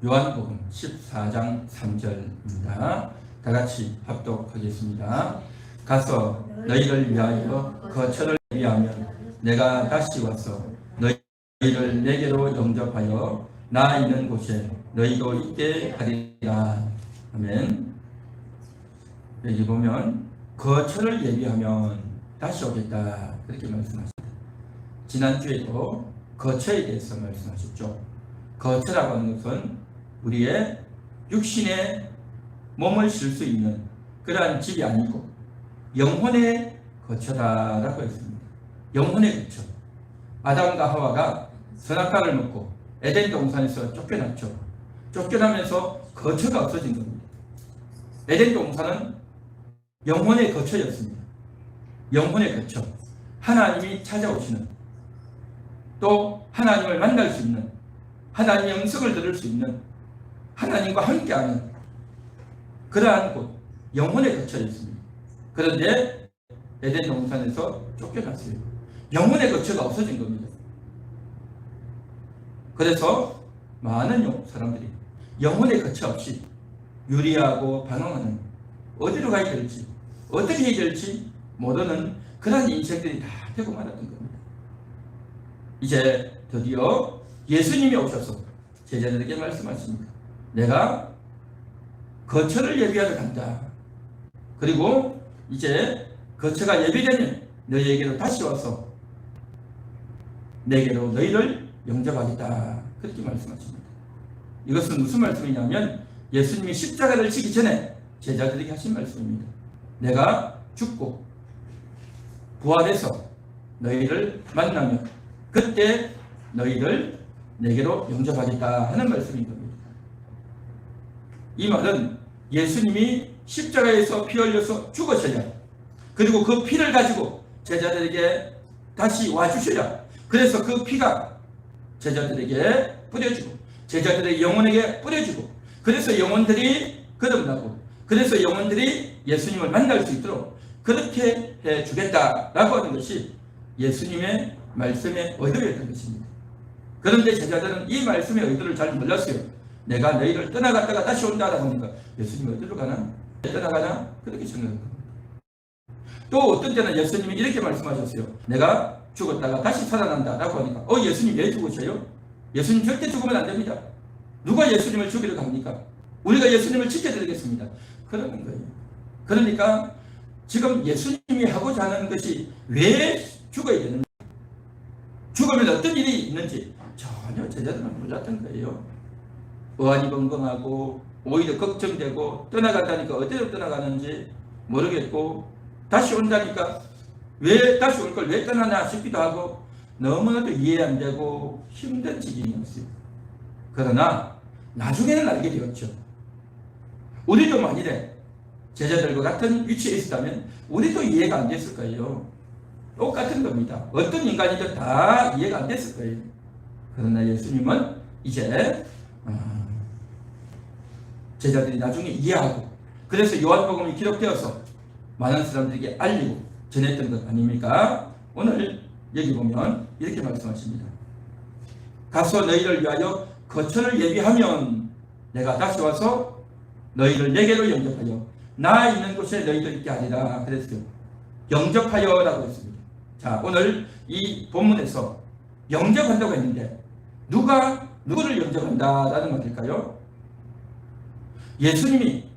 요한복음 14장 3절입니다. 다 같이 합독하겠습니다. 가서 너희를 위하여 거처를 예비하면 내가 다시 와서 너희를 내게로 영접하여 나 있는 곳에 너희도 있게 하리라. 아멘. 여기 보면 거처를 예비하면 다시 오겠다, 그렇게 말씀하십니다. 지난주에도 거처에 대해서 말씀하셨죠. 거처라고 하는 것은 우리의 육신의 몸을 쉴 수 있는 그러한 집이 아니고 영혼의 거처다라고 했습니다. 영혼의 거처. 아담과 하와가 선악과를 먹고 에덴 동산에서 쫓겨났죠. 쫓겨나면서 거처가 없어진 겁니다. 에덴 동산은 영혼의 거처였습니다. 영혼의 거처. 하나님이 찾아오시는, 또 하나님을 만날 수 있는, 하나님의 음성을 들을 수 있는, 하나님과 함께하는 그러한 곳, 영혼의 거처였습니다. 그런데 에덴 동산에서 쫓겨났어요. 영혼의 거처가 없어진 겁니다. 그래서 많은 사람들이 영혼의 거처 없이 유리하고 방황하는, 어디로 가야 될지, 어떻게 해야 될지 모르는 그런 인생들이 다 되고 말았던 겁니다. 이제 드디어 예수님이 오셔서 제자들에게 말씀하십니다. 내가 거처를 예비하러 간다. 그리고 이제 거처가 예비되면 너희에게로 다시 와서 내게로 너희를 영접하겠다, 그렇게 말씀하십니다. 이것은 무슨 말씀이냐면 예수님이 십자가를 지기 전에 제자들에게 하신 말씀입니다. 내가 죽고 부활해서 너희를 만나면 그때 너희를 내게로 영접하겠다 하는 말씀인 겁니다. 이 말은 예수님이 십자가에서 피 흘려서 죽으셔야, 그리고 그 피를 가지고 제자들에게 다시 와주셔야, 그래서 그 피가 제자들에게 뿌려지고 제자들의 영혼에게 뿌려지고, 그래서 영혼들이 거듭나고, 그래서 영혼들이 예수님을 만날 수 있도록 그렇게 해주겠다라고 하는 것이 예수님의 말씀의 의도였던 것입니다. 그런데 제자들은 이 말씀의 의도를 잘 몰랐어요. 내가 너희를 떠나갔다가 다시 온다라고 하니까 예수님이 어디로 가나? 떠나가나? 그렇게 생각한 겁니다. 또 어떤 때는 예수님이 이렇게 말씀하셨어요. 내가 죽었다가 다시 살아난다라고 하니까 예수님 왜 죽으셔요? 예수님 절대 죽으면 안 됩니다. 누가 예수님을 죽이려고 합니까? 우리가 예수님을 지켜드리겠습니다. 그러는 거예요. 그러니까 지금 예수님이 하고자 하는 것이 왜 죽어야 되는지, 죽으면 어떤 일이 있는지 전혀 제자들은 몰랐던 거예요. 어안이 벙벙하고 오히려 걱정되고, 떠나간다니까 어디로 떠나가는지 모르겠고, 다시 온다니까 왜 다시 올 걸 왜 떠나나 싶기도 하고, 너무나도 이해 안 되고 힘든 지경이었어요. 그러나 나중에는 알게 되었죠. 우리도 만일에 제자들과 같은 위치에 있었다면 우리도 이해가 안 됐을 거예요. 똑같은 겁니다. 어떤 인간이든 다 이해가 안 됐을 거예요. 그러나 예수님은 이제 제자들이 나중에 이해하고, 그래서 요한복음이 기록되어서 많은 사람들에게 알리고 전했던 것 아닙니까? 오늘 여기 보면 이렇게 말씀하십니다. 가서 너희를 위하여 거처를 예비하면 내가 다시 와서 너희를 내게로 영접하여 나 있는 곳에 너희도 있게 하리라 그랬어요. 영접하여라고 했습니다. 자, 오늘 이 본문에서 영접한다고 했는데 누가 누구를 영접한다라는 말일까요? 예수님이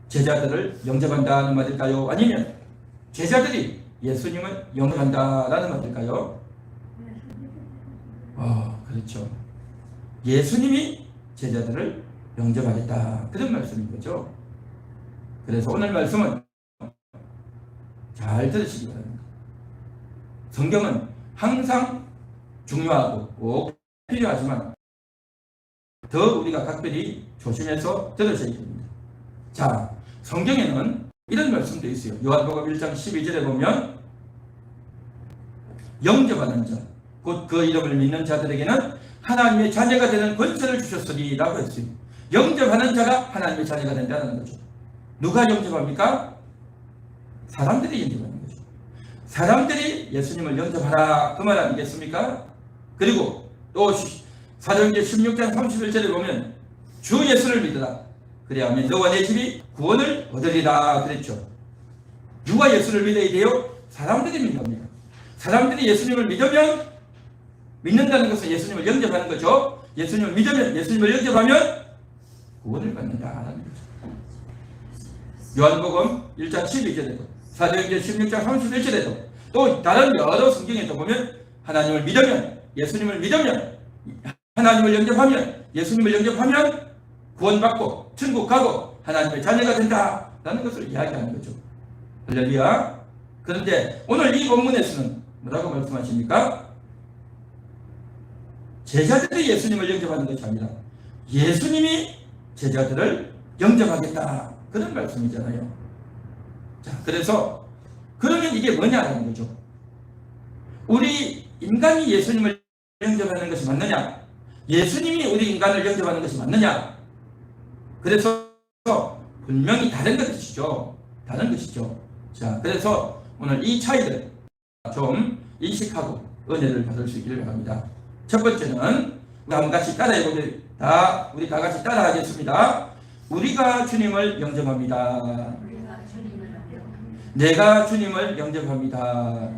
제자들을 영접한다는 말일까요? 아니면 제자들이 예수님을 영접한다라는 말일까요? 그렇죠. 예수님이 제자들을 영접하겠다, 그런 말씀인 거죠. 그래서 오늘 말씀은 잘 들으시기 바랍니다. 성경은 항상 중요하고 꼭 필요하지만 더 우리가 각별히 조심해서 들으셔야 됩니다. 자, 성경에는 이런 말씀도 있어요. 요한복음 1장 12절에 보면 영접하는 자, 곧 그 이름을 믿는 자들에게는 하나님의 자녀가 되는 권세를 주셨으리 라고 했어요. 영접하는 자가 하나님의 자녀가 된다는 거죠. 누가 영접합니까? 사람들이 영접하는 거죠. 사람들이 예수님을 영접하라, 그 말 아니겠습니까? 그리고 또 사도행전 16장 31절에 보면 주 예수를 믿으라. 그래야면 너와 내 집이 구원을 얻으리라 그랬죠. 누가 예수를 믿어야 돼요? 사람들이 믿는 겁니다. 사람들이 예수님을 믿으면, 믿는다는 것은 예수님을 영접하는 거죠. 예수님을 믿으면, 예수님을 영접하면 구원을 받는다라는 거죠. 요한복음 1장 12절에도 사도행전 16장 31절에도 또 다른 여러 성경에도 보면 하나님을 믿으면, 예수님을 믿으면, 하나님을 영접하면, 예수님을 영접하면 구원받고 천국 가고 하나님의 자녀가 된다라는 것을 이야기하는 거죠. 할렐루야. 그런데 오늘 이 본문에서는 뭐라고 말씀하십니까? 제자들이 예수님을 영접하는 것이 아니라 예수님이 제자들을 영접하겠다, 그런 말씀이잖아요. 자, 그래서 그러면 이게 뭐냐라는 거죠. 우리 인간이 예수님을 영접하는 것이 맞느냐? 예수님이 우리 인간을 영접하는 것이 맞느냐? 그래서 분명히 다른 것이죠. 다른 것이죠. 자, 그래서 오늘 이 차이를 좀 인식하고 은혜를 받을 수 있기를 바랍니다. 첫 번째는 우리 한번 같이 따라해보겠습니다. 우리 다 같이 따라하겠습니다. 우리가 주님을 영접합니다. 내가 주님을 영접합니다.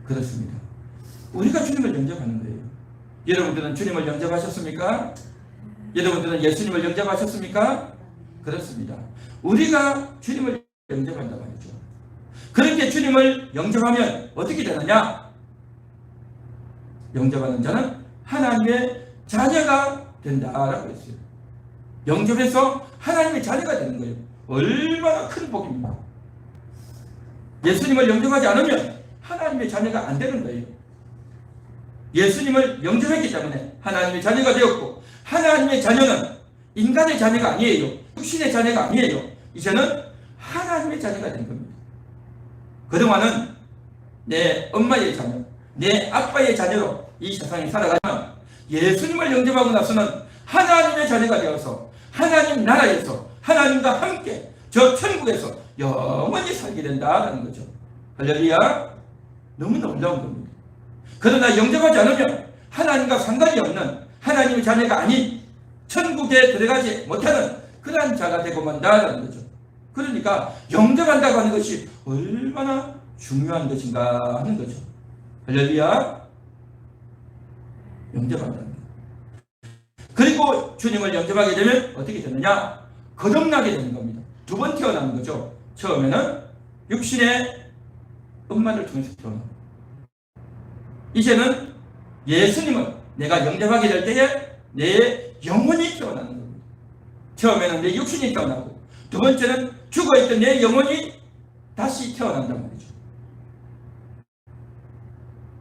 그렇습니다. 우리가 주님을 영접하는 거예요. 여러분들은 주님을 영접하셨습니까? 여러분들은 예수님을 영접하셨습니까? 그렇습니다. 우리가 주님을 영접한다고 하죠. 그렇게 주님을 영접하면 어떻게 되느냐? 영접하는 자는 하나님의 자녀가 된다라고 했어요. 영접해서 하나님의 자녀가 되는 거예요. 얼마나 큰 복입니다. 예수님을 영접하지 않으면 하나님의 자녀가 안 되는 거예요. 예수님을 영접했기 때문에 하나님의 자녀가 되었고, 하나님의 자녀는 인간의 자녀가 아니에요. 육신의 자녀가 아니에요. 이제는 하나님의 자녀가 된 겁니다. 그동안은 내 엄마의 자녀, 내 아빠의 자녀로 이 세상에 살아가면 예수님을 영접하고 나서는 하나님의 자녀가 되어서 하나님 나라에서 하나님과 함께 저 천국에서 영원히 살게 된다는 거죠. 할렐루야. 너무 놀라운 겁니다. 그러나 영접하지 않으면 하나님과 상관이 없는 하나님의 자녀가 아닌 천국에 들어가지 못하는 그러한 자가 되고 만다는 거죠. 그러니까 영접한다고 하는 것이 얼마나 중요한 것인가 하는 거죠. 할렐루야. 영접한다는 것. 그리고 주님을 영접하게 되면 어떻게 되느냐? 거듭나게 되는 겁니다. 두 번 태어나는 거죠. 처음에는 육신의 엄마를 통해서 태어나고, 이제는 예수님을 내가 영접하게 될 때에 내 영혼이 태어나는 겁니다. 처음에는 내 육신이 태어나고, 두 번째는 죽어있던 내 영혼이 다시 태어난단 말이죠.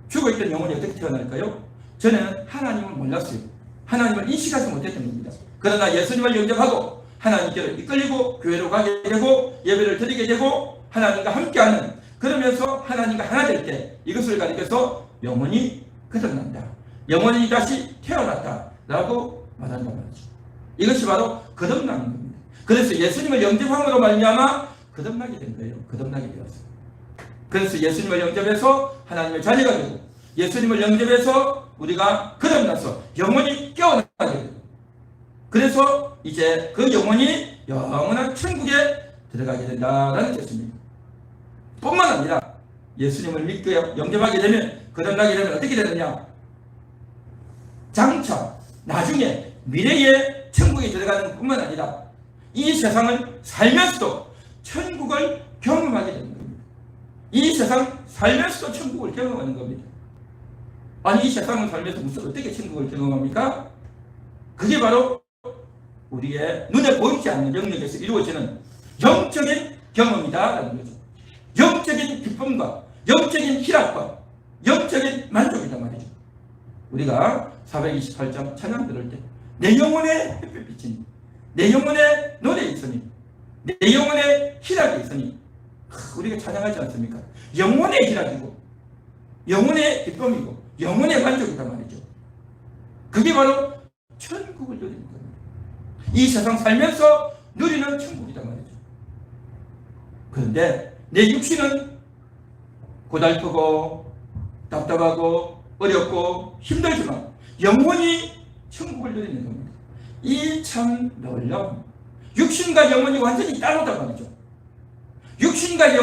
죽어있던 영혼이 어떻게 태어날까요? 저는 하나님을 몰랐어요. 하나님을 인식하지 못했던 겁니다. 그러나 예수님을 영접하고 하나님께로 이끌리고 교회로 가게 되고 예배를 드리게 되고 하나님과 함께하는, 그러면서 하나님과 하나 될 때 이것을 가리켜서 영혼이 거듭난다, 영혼이 다시 태어났다 라고 말한단 말이죠. 이것이 바로 거듭나는 겁니다. 그래서 예수님을 영접함으로 말미암아 거듭나게 된 거예요. 거듭나게 되었어요. 그래서 예수님을 영접해서 하나님의 자녀가 되고, 예수님을 영접해서 우리가 거듭나서 영혼이 깨어나게 되고, 그래서 이제 그 영혼이 영원한 천국에 들어가게 된다는 뜻입니다. 뿐만 아니라 예수님을 믿고 영접하게 되면, 거듭나게 되면 어떻게 되느냐? 장차 나중에 미래의 천국에 들어가는 뿐만 아니라 이 세상을 살면서도 천국을 경험하게 되는 겁니다. 이 세상 살면서도 천국을 경험하는 겁니다. 아니, 이 세상을 살면서 무슨 어떻게 천국을 경험합니까? 그게 바로 우리의 눈에 보이지 않는 영역에서 이루어지는 영적인 경험이다라는 거죠. 영적인 기쁨과 영적인 희락과 영적인 만족이란 말이죠. 우리가 428장 찬양 들을 때 내 영혼에 햇빛 비치니, 내 영혼에 노래 있으니, 내 영혼에 희락이 있으니, 우리가 찬양하지 않습니까? 영혼의 희락이고 영혼의 기쁨이고 영혼의 만족이란 말이죠. 그게 바로 천국을 누리는 겁니다. 이 세상 살면서 누리는 천국이란 말이죠. 그런데 내 육신은 고달프고 답답하고 어렵고 힘들지만 영혼이 천국을 누리는 겁니다. 이 참 놀라운 육신과 영혼이 완전히 따로다 말이죠. 육신과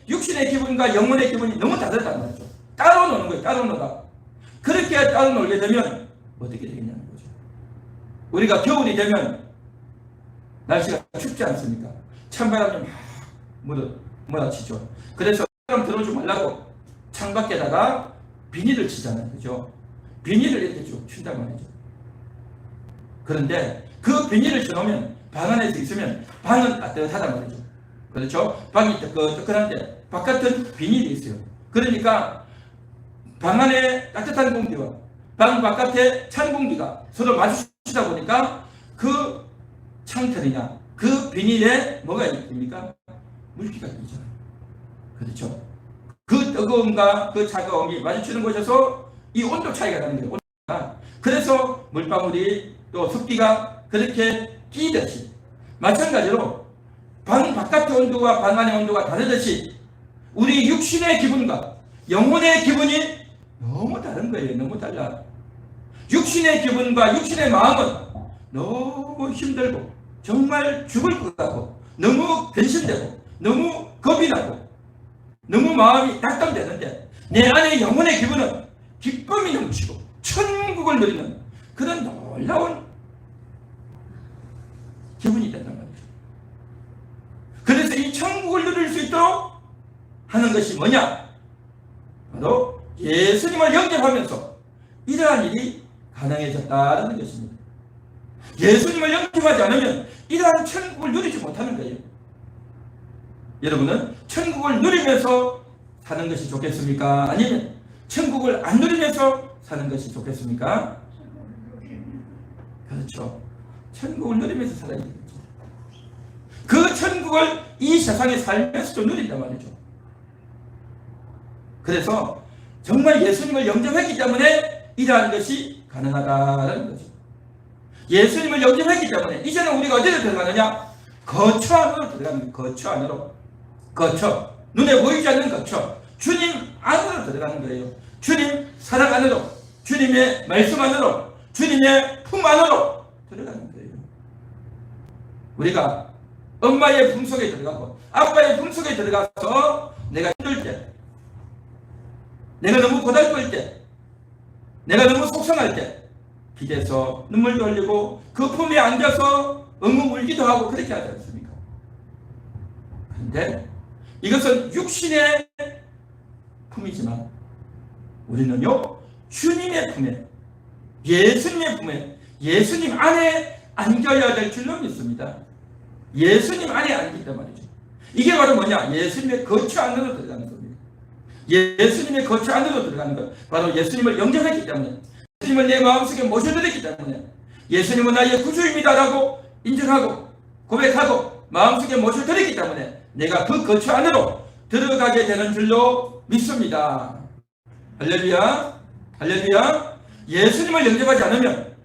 육신의 기분과 영혼의 기분이 너무 다르단 말이죠. 따로 노는 거예요. 따로 놀아. 그렇게 따로 놀게 되면 어떻게 되겠냐는 거죠. 우리가 겨울이 되면 날씨가 춥지 않습니까? 찬바람이 막 몰아치죠. 그래서 바람 들어오지 말라고 창밖에다가 비닐을 치잖아요. 그죠? 비닐을 이렇게 쭉 춘단 말이죠. 그런데 그 비닐을 쳐놓으면 방 안에서 있으면 방은 따뜻하단 말이죠. 그렇죠? 방이 뜨끈뜨끈한데 바깥은 비닐이 있어요. 그러니까 방 안에 따뜻한 공기와 방 바깥에 찬 공기가 서로 마주치다 보니까 그 창틀이나 그 비닐에 뭐가 있습니까? 물기가 있잖아요. 그렇죠? 그 뜨거움과 그 차가움이 마주치는 곳에서 이 온도 차이가 나는 거예요. 온도가. 그래서 물방울이 또 습기가 그렇게 끼듯이 마찬가지로 방 바깥의 온도와 방 안의 온도가 다르듯이 우리 육신의 기분과 영혼의 기분이 너무 다른 거예요. 너무 달라. 육신의 기분과 육신의 마음은 너무 힘들고 정말 죽을 것 같고 너무 변심되고 너무 겁이 나고 너무 마음이 낙담되는데 내 안의 영혼의 기분은 기쁨이 넘치고 천국을 누리는 그런 놀라운 기분이 된단 말이죠. 그래서 이 천국을 누릴 수 있도록 하는 것이 뭐냐? 바로 예수님을 영접하면서 이러한 일이 가능해졌다는 것입니다. 예수님을 영접하지 않으면 이러한 천국을 누리지 못하는 거예요. 여러분은 천국을 누리면서 사는 것이 좋겠습니까? 아니면 천국을 안 누리면서 사는 것이 좋겠습니까? 그렇죠. 천국을 누리면서 살아야 되겠죠. 그 천국을 이 세상에 살면서 좀 누린단 말이죠. 그래서 정말 예수님을 영접했기 때문에 이러한 것이 가능하다는 거죠. 예수님을 영접했기 때문에 이제는 우리가 어디로 들어가느냐? 거처 안으로 들어가는 거예요. 거처 안으로. 거처. 눈에 보이지 않는 거처. 주님 안으로 들어가는 거예요. 주님 사랑 안으로. 주님의 말씀 안으로. 주님의 품 안으로 들어가는 거예요. 우리가 엄마의 품 속에 들어가고 아빠의 품 속에 들어가서 내가 힘들 때, 내가 너무 고달플 때, 내가 너무 속상할 때 기대서 눈물도 흘리고 그 품에 앉아서 엉엉 울기도 하고 그렇게 하지 않습니까? 그런데 이것은 육신의 품이지만 우리는요 주님의 품에, 예수님의 품에, 예수님 안에 안겨야 될 줄로 믿습니다. 예수님 안에 안긴단 말이죠. 이게 바로 뭐냐? 예수님의 거처 안으로 들어가는 겁니다. 예수님의 거처 안으로 들어가는 것. 바로 예수님을 영접했기 때문에, 예수님을 내 마음속에 모셔드렸기 때문에, 예수님은 나의 구주입니다라고 인정하고 고백하고 마음속에 모셔드렸기 때문에 내가 그 거처 안으로 들어가게 되는 줄로 믿습니다. 할렐루야. 할렐루야. 예수님을 영접하지 않으면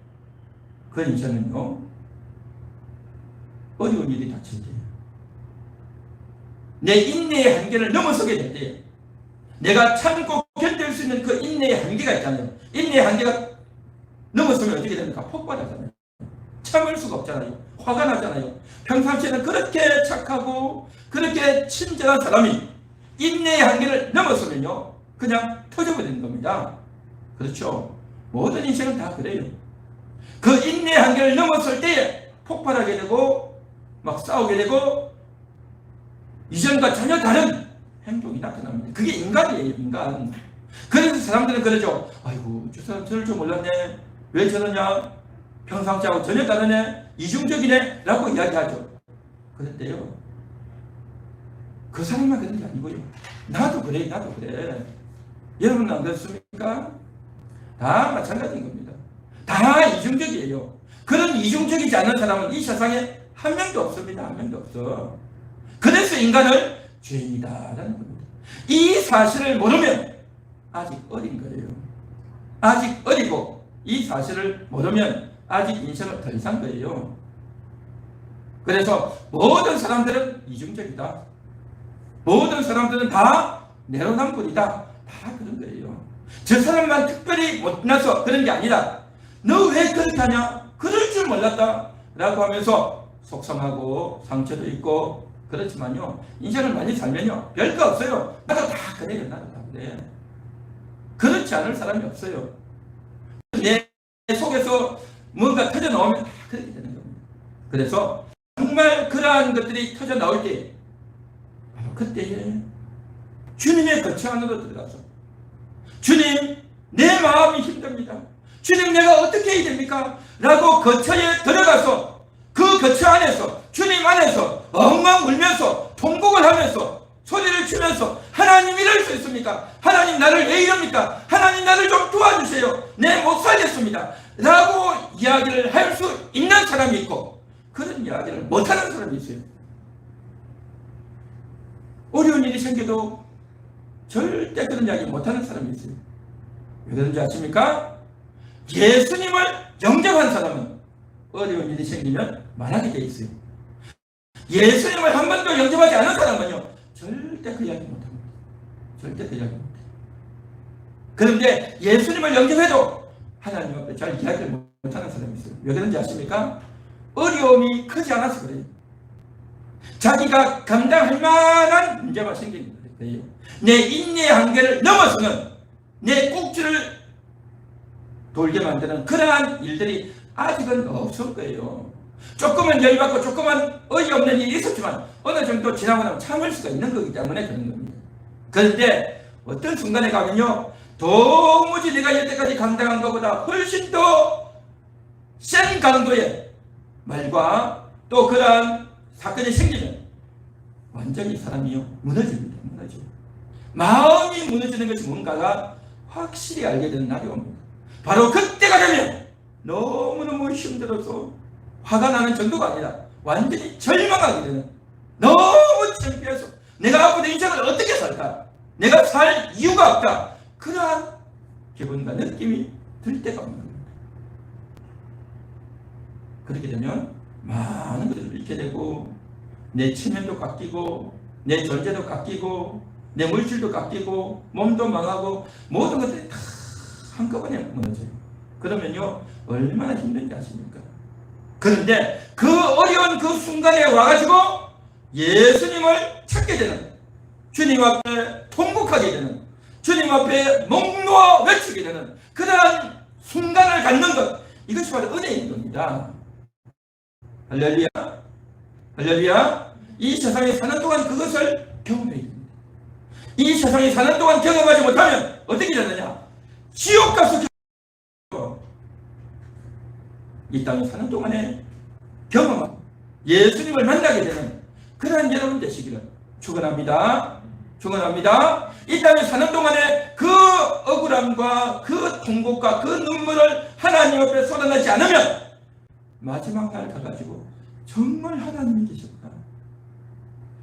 그 인생은요 어려운 일이 닥칠 때에, 내 인내의 한계를 넘어서게 될 때에, 내가 참고 견딜 수 있는 그 인내의 한계가 있잖아요. 인내의 한계가 넘어서면 어떻게 됩니까? 폭발하잖아요. 참을 수가 없잖아요. 화가 나잖아요. 평상시에는 그렇게 착하고 그렇게 친절한 사람이 인내의 한계를 넘어서면요 그냥 터져버리는 겁니다. 그렇죠? 모든 인생은 다 그래요. 그 인내의 한계를 넘었을 때에 폭발하게 되고 막 싸우게 되고 이전과 전혀 다른 행동이 나타납니다. 그게 인간이에요. 인간. 그래서 사람들은 그러죠. 아이고 저 사람 저럴 줄 몰랐네. 왜 저러냐. 평상시하고 전혀 다르네. 이중적이네 라고 이야기하죠. 그런데요 그 사람만 그런 게 아니고요 나도 그래. 나도 그래. 여러분은 안 그렇습니까? 다 마찬가지인 겁니다. 다 이중적이에요. 그런 이중적이지 않은 사람은 이 세상에 한 명도 없습니다. 한 명도 없어. 그래서 인간을 죄인이다라는 겁니다. 이 사실을 모르면 아직 어린 거예요. 아직 어리고 이 사실을 모르면 아직 인생을 덜 산 거예요. 그래서 모든 사람들은 이중적이다. 모든 사람들은 다 내로남불이다. 다 그런 거예요. 저 사람만 특별히 못나서 그런 게 아니라 너 왜 그렇게 하냐? 그럴 줄 줄 몰랐다 라고 하면서 속상하고 상처도 있고 그렇지만요, 인생을 많이 살면요 별거 없어요. 나도 다 그래요. 나도 다 그래. 그렇지 않을 사람이 없어요. 내 속에서 뭔가 터져 나오면 다 그렇게 되는 겁니다. 그래서 정말 그러한 것들이 터져 나올 때 바로 그때에 주님의 거처 안으로 들어가서 주님, 내 마음이 힘듭니다. 주님, 내가 어떻게 해야 됩니까? 라고 거처에 들어가서 그 거처 안에서 주님 안에서 엉엉 울면서 통곡을 하면서 소리를 치면서 하나님 이럴 수 있습니까? 하나님 나를 왜 이럽니까? 하나님 나를 좀 도와주세요. 내 못 살겠습니다. 라고 이야기를 할 수 있는 사람이 있고 그런 이야기를 못하는 사람이 있어요. 어려운 일이 생겨도 절대 그런 이야기 못하는 사람이 있어요. 왜 그런지 아십니까? 예수님을 영접한 사람은 어려운 일이 생기면 말하게 돼 있어요. 예수님을 한 번도 영접하지 않은 사람은요 절대 그 이야기 못합니다. 절대 그 이야기 못해요. 그런데 예수님을 영접해도 하나님 앞에 잘 이야기를 못하는 사람이 있어요. 왜 그런지 아십니까? 어려움이 크지 않아서 그래요. 자기가 감당할 만한 문제가 생기는 거예요. 내 인내의 한계를 넘어서는 내 꼭지를 돌게 만드는 그러한 일들이 아직은 없을 거예요. 조금은 열받고 조금은 어이없는 일이 있었지만 어느 정도 지나고 나면 참을 수가 있는 거기 때문에 그런 겁니다. 그런데 어떤 순간에 가면요 도무지 내가 여태까지 감당한 것보다 훨씬 더 센 강도의 말과 또 그러한 사건이 생기면 완전히 사람이 무너집니다. 무너져요. 마음이 무너지는 것이 뭔가가 확실히 알게 되는 날이 옵니다. 바로 그때가 되면 너무너무 힘들어서 화가 나는 정도가 아니라 완전히 절망하게 되는, 너무 창피해서 내가 앞으로 인생을 어떻게 살까, 내가 살 이유가 없다, 그러한 기분과 느낌이 들 때가 없는 겁니다. 그렇게 되면 많은 것들을 잃게 되고 내 체면도 깎이고 내 존재도 깎이고 내 물질도 깎이고 몸도 망하고 모든 것들이 다 한꺼번에 무너져요. 그러면요 얼마나 힘든지 아십니까? 그런데 그 어려운 그 순간에 와가지고 예수님을 찾게 되는, 주님 앞에 통곡하게 되는, 주님 앞에 목 놓아 외치게 되는 그러한 순간을 갖는 것, 이것이 바로 은혜인 겁니다. 할렐루야. 할렐루야. 이 세상에 사는 동안 그것을 경험해야 됩니다. 이 세상에 사는 동안 경험하지 못하면 어떻게 되느냐? 지옥 가서 이 땅에 사는 동안에 경험하고 예수님을 만나게 되는 그러한 여러분 되시기를 축원합니다. 축원합니다. 이 땅에 사는 동안에 그 억울함과 그 통곡과 그 눈물을 하나님 앞에 쏟아내지 않으면 마지막 날 가가지고 정말 하나님이 계셨구나,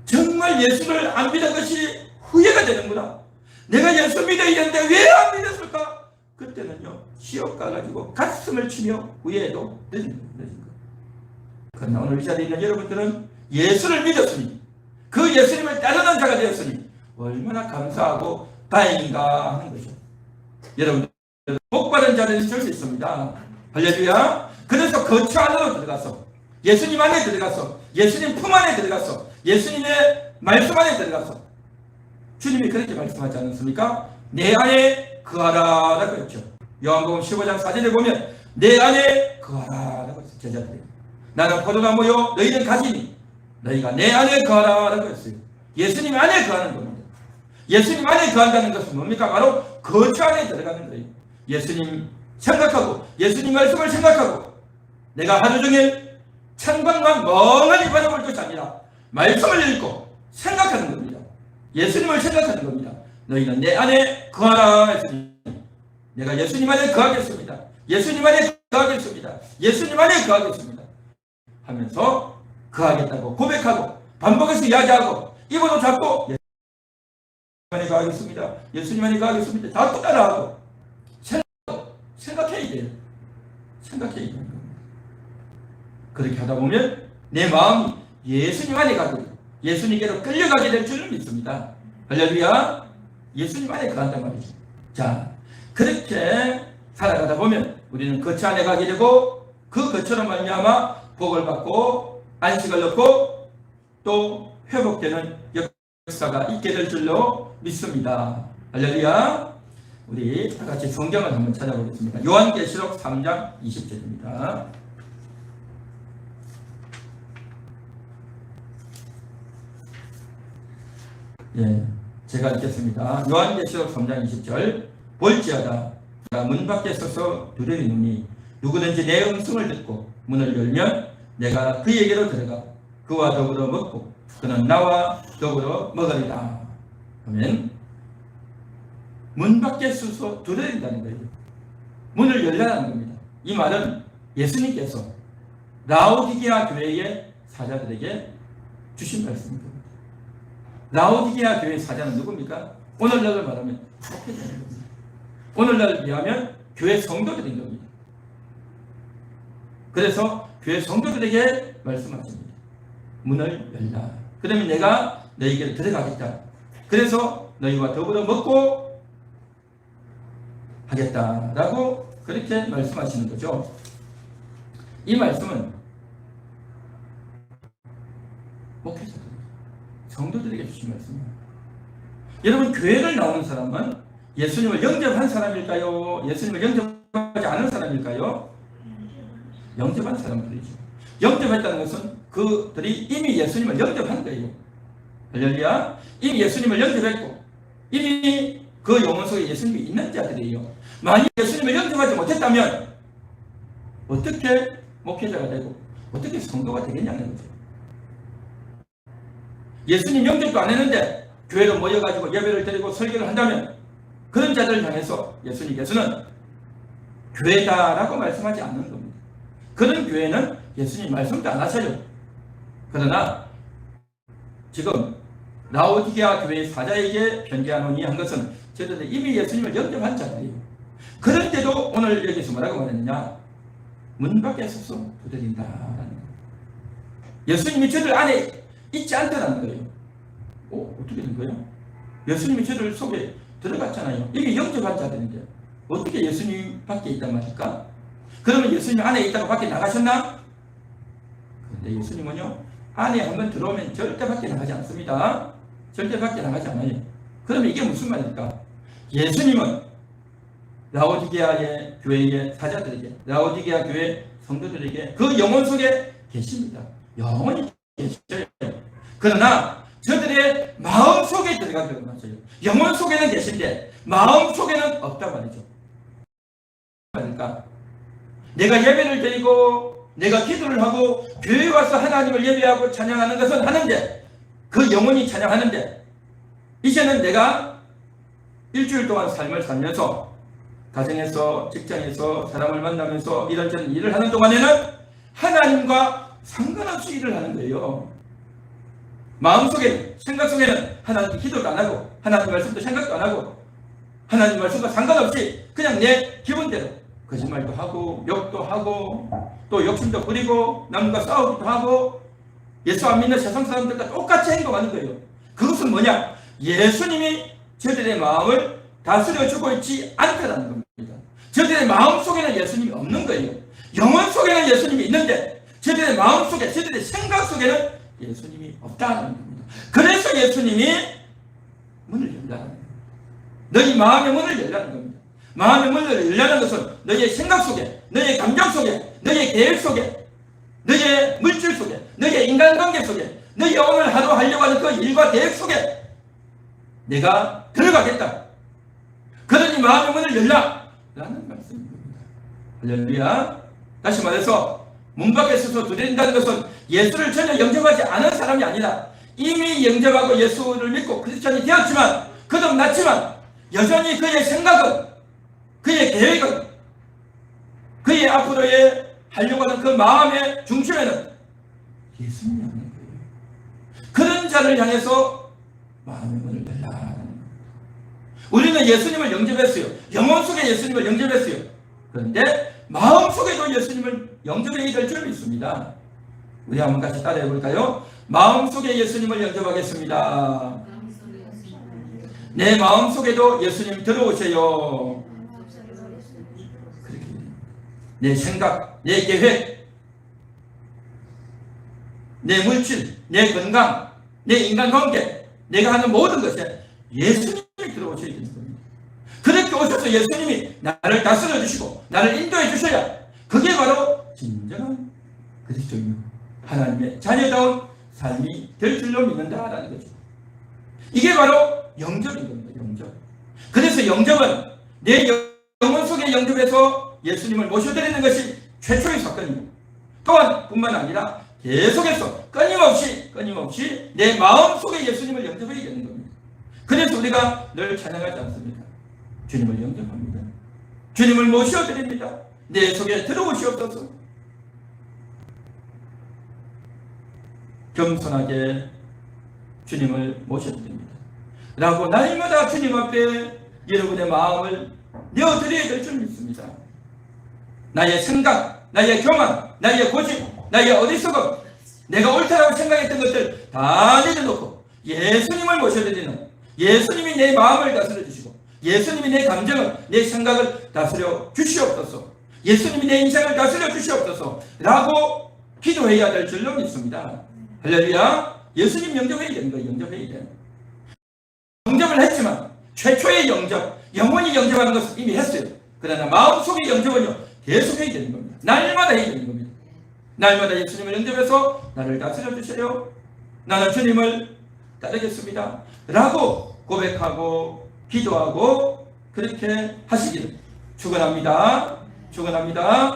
정말 예수를 안 믿은 것이 후회가 되는구나, 내가 예수 믿어야 되는데 왜 안 믿었을까, 그때는요 지옥 가가지고 가슴을 치며 후회해도 늦은 거예요. 그러나 오늘 이 자리에 있는 여러분들은 예수를 믿었으니 그 예수님을 따르는 자가 되었으니 얼마나 감사하고 다행인가 하는 거죠. 여러분들 복받은 자들이 될 수 있습니다. 할렐루야. 그래서 거처 안으로 들어가서 예수님 안에 들어가서 예수님 품 안에 들어가서 예수님의 말씀 안에 들어가서 주님이 그렇게 말씀하지 않았습니까? 내 안에 거하라 라고 했죠. 요한복음 15장 4절에 보면 내 안에 거하라 라고 했어요. 제자들이 나는 포도나무요 너희는 가지니 너희가 내 안에 거하라 라고 했어요. 예수님 안에 거하는 겁니다. 예수님 안에 거한다는 것은 뭡니까? 바로 거처 안에 들어가는 거예요. 예수님 생각하고 예수님 말씀을 생각하고 내가 하루 종일 창밖만 멍하니 바라볼 것이 아니라 말씀을 읽고 생각하는 겁니다. 예수님을 생각하는 겁니다. 너희는 내 안에 거하라 했으니 내가 예수님 안에 거하겠습니다. 예수님 안에 거하겠습니다. 예수님 안에 거하겠습니다 하면서 거하겠다고 고백하고 반복해서 이야기하고 입으로 잡고 예수님 안에 거하겠습니다. 예수님 안에 거하겠습니다. 다 따라하고 생각해야 돼요. 생각해야 되는 겁니다. 그렇게 하다 보면 내 마음이 예수님 안에 가고 예수님께로 끌려가게 될 줄을 믿습니다. 할렐루야. 예수님 안에 거한단 말이죠. 자, 그렇게 살아가다 보면 우리는 거처 안에 가게 되고 그 것처럼 말미암아 복을 받고 안식을 얻고 또 회복되는 역사가 있게 될 줄로 믿습니다. 할렐루야. 우리 다 같이 성경을 한번 찾아보겠습니다. 요한계시록 3장 20절입니다. 예, 제가 읽겠습니다. 요한계시록 3장 20절. 볼지어다 내가 문 밖에 서서 두드리노니 누구든지 내 음성을 듣고 문을 열면 내가 그에게로 들어가 그와 더불어 먹고 그는 나와 더불어 먹으리라. 아멘. 문 밖에 서서 두드린다는 거예요. 문을 열라는 겁니다. 이 말은 예수님께서 라오디게아 교회의 사자들에게 주신 말씀입니다. 라오디게아 교회의 사자는 누굽니까? 오늘날을 말하면 프로페트인 겁니다. 오늘날을 비하면 교회 성도들인 겁니다. 그래서 교회 성도들에게 말씀하십니다. 문을 열라. 그러면 내가 너희에게 들어가겠다. 그래서 너희와 더불어 먹고 하겠다라고 그렇게 말씀하시는 거죠. 이 말씀은 목회자들, 성도들에게 주신 말씀입니다. 여러분, 교회를 나오는 사람은 예수님을 영접한 사람일까요? 예수님을 영접하지 않은 사람일까요? 영접한 사람들이죠. 영접했다는 것은 그들이 이미 예수님을 영접한 거예요. 할렐루야. 이미 예수님을 영접했고 이미 그 영혼 속에 예수님이 있는 자들이에요. 만약 예수님을 영접하지 못했다면 어떻게 목회자가 되고 어떻게 성도가 되겠냐는 거죠. 예수님 영접도 안 했는데 교회로 모여가지고 예배를 드리고 설교를 한다면 그런 자들을 향해서 예수님께서는 교회다라고 말씀하지 않는 겁니다. 그런 교회는 예수님 말씀도 안 하셔요. 그러나 지금 라오디게아 교회의 사자에게 편지하노니 한 것은 저들은 이미 예수님을 영접한 자들이에요. 그럴 때도 오늘 여기서 뭐라고 말했느냐? 문 밖에 서서 두드린다라는 거예요. 예수님이 저들 안에 있지 않다는 거예요. 어떻게 된 거예요? 예수님이 저들 속에 들어갔잖아요. 이미 영접한 자들인데 어떻게 예수님 밖에 있단 말일까? 그러면 예수님 안에 있다가 밖에 나가셨나? 그런데 예수님은요, 안에 한번 들어오면 절대 밖에 나가지 않습니다. 절대 밖에 나가지 않아요. 그러면 이게 무슨 말일까? 예수님은 라오디게아의 교회의 사자들에게, 라오디게아 교회 성도들에게 그 영혼 속에 계십니다. 영원히 계셔요. 그러나 저들의 마음 속에 들어가기로 하셔요. 영혼 속에는 계신데 마음 속에는 없단 말이죠. 그러니까 내가 예배를 드리고 내가 기도를 하고 교회에 와서 하나님을 예배하고 찬양하는 것은 하는데 그 영혼이 찬양하는데 이제는 내가 일주일 동안 삶을 살면서 가정에서 직장에서 사람을 만나면서 이런저런 일을 하는 동안에는 하나님과 상관없이 일을 하는 거예요. 마음속에 생각 속에는 하나님 기도도 안 하고 하나님 말씀도 생각도 안 하고 하나님 말씀과 상관없이 그냥 내 기분대로 거짓말도 하고 욕도 하고 또 욕심도 부리고 남과 싸우기도 하고 예수 안 믿는 세상 사람들과 똑같이 행동하는 거예요. 그것은 뭐냐? 예수님이 저들의 마음을 다스려주고 있지 않다는 겁니다. 저들의 마음 속에는 예수님이 없는 거예요. 영혼 속에는 예수님이 있는데 저들의 마음 속에, 저들의 생각 속에는 예수님이 없다는 겁니다. 그래서 예수님이 문을 열라는 겁니다. 너희 마음의 문을 열라는 겁니다. 마음의 문을 열라는 것은 너희의 생각 속에, 너희의 감정 속에, 너희의 계획 속에, 너희의 물질 속에, 너희의 인간관계 속에, 너희 오늘 하루 하려고 하는 그 일과 계획 속에 내가 들어가겠다. 그러니 마음의 문을 열라! 라는 말씀입니다. 할렐루야. 다시 말해서 문 밖에 서서 두드린다는 것은 예수를 전혀 영접하지 않은 사람이 아니라 이미 영접하고 예수를 믿고 크리스천이 되었지만 거듭났지만 여전히 그의 생각은, 그의 계획은, 그의 앞으로의 하려고 하는 그 마음의 중심에는 예수님이 없는 거예요. 그런 자를 향해서 마음의 문을 열라. 우리는 예수님을 영접했어요. 영혼 속에 예수님을 영접했어요. 그런데 마음 속에도 예수님을 영접해야 될 줄 믿습니다. 우리 한번 같이 따라해 볼까요? 마음 속에 예수님을 영접하겠습니다. 내 마음 속에도 예수님 들어오세요. 그렇게 내 생각, 내 계획, 내 물질, 내 건강, 내 인간관계, 내가 하는 모든 것에 예수님이 들어오셔야 되는 겁니다. 그렇게 오셔서 예수님이 나를 다스려 주시고 나를 인도해 주셔야 그게 바로 진정한 그리스도인이고 하나님의 자녀다운 삶이 될 줄로 믿는다라는 거죠. 이게 바로 영접인 겁니다. 영접. 그래서 영접은 내 영혼 속에 영접해서 예수님을 모셔드리는 것이 최초의 사건이고 또한 뿐만 아니라 계속해서 끊임없이 내 마음 속에 예수님을 영접해야 되는 겁니다. 그래서 우리가 늘 찬양하지 않습니까? 주님을 영접합니다. 주님을 모셔드립니다. 내 속에 들어오시옵소서. 겸손하게 주님을 모셔드립니다. 라고 날마다 주님 앞에 여러분의 마음을 내어드려야 될 줄 믿습니다. 나의 생각, 나의 교만, 나의 고집, 나의 어리석음, 내가 옳다라고 생각했던 것들 다 내려놓고 예수님을 모셔드리는, 예수님이 내 마음을 다스려 주시고 예수님이 내 감정을, 내 생각을 다스려 주시옵소서, 예수님이 내 인생을 다스려 주시옵소서 라고 기도해야 될 줄로 믿습니다. 할렐루야. 예수님 영접해야 되는 거예요. 영접해야 돼요. 영접을 했지만 최초의 영접, 영원히 영접하는 것을 이미 했어요. 그러나 마음속의 영접은요 계속 해야 되는 겁니다. 날마다 해야 되는 겁니다. 날마다 예수님을 영접해서 나를 다스려 주세요. 나는 주님을 따르겠습니다 라고 고백하고 기도하고 그렇게 하시기를 축원합니다. 축원합니다.